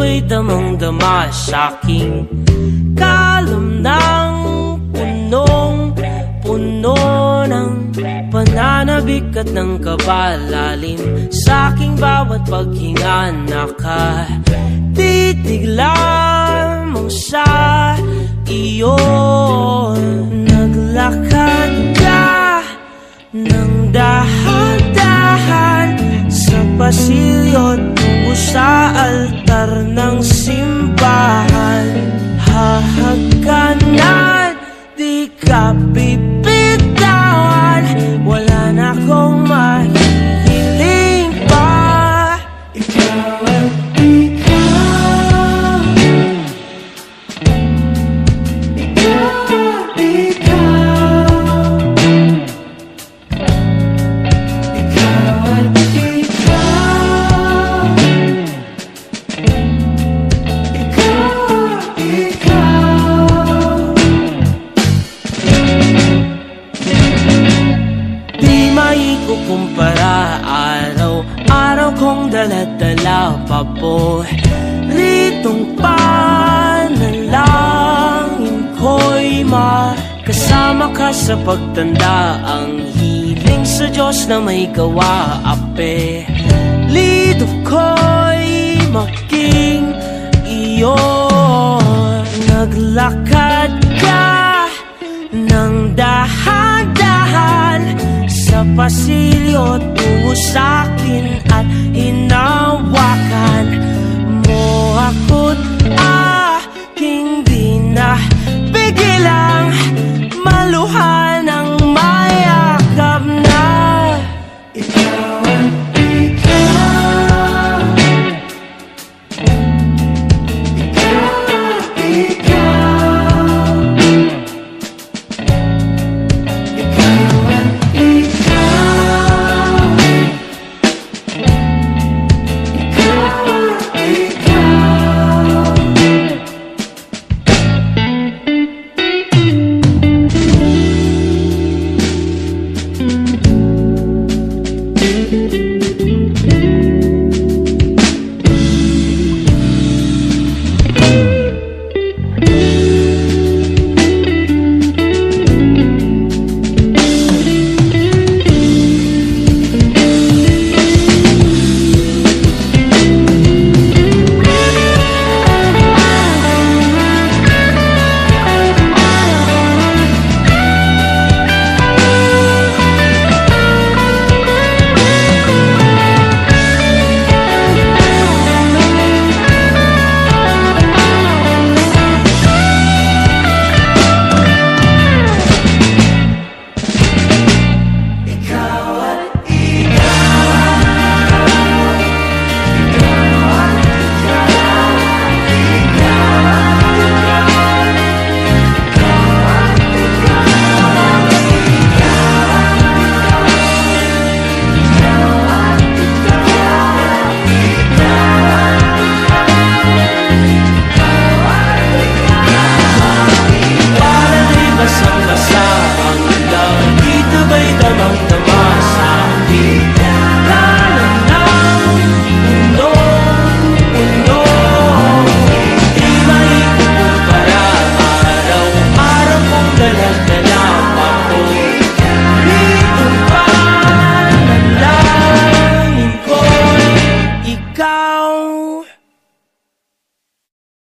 ako'y damang-dama sa'king kalam ng punong-puno ng pananabik at ng kabalalim. Sa'king bawat paghinga nakatitig lamang sa iyo. Naglakad ka ng dahan-dahan sa pasilyo tungo sa altar ng simbahan. Hahagkanan, di ka bibitawan, wala na akong mahihiling pa. Ikaw at ikaw, ikaw at ikaw, ikaw at ikaw, kumpara, araw-araw kong dala-dala pa po ritong panalangin ko'y makasama ka sa pagtanda. Ang hiling sa Diyos na may gawa, apelido ko'y maging iyo. Naglakad ka ng dahan-dahan sa pasilyo tungo sa'kin at hinawakan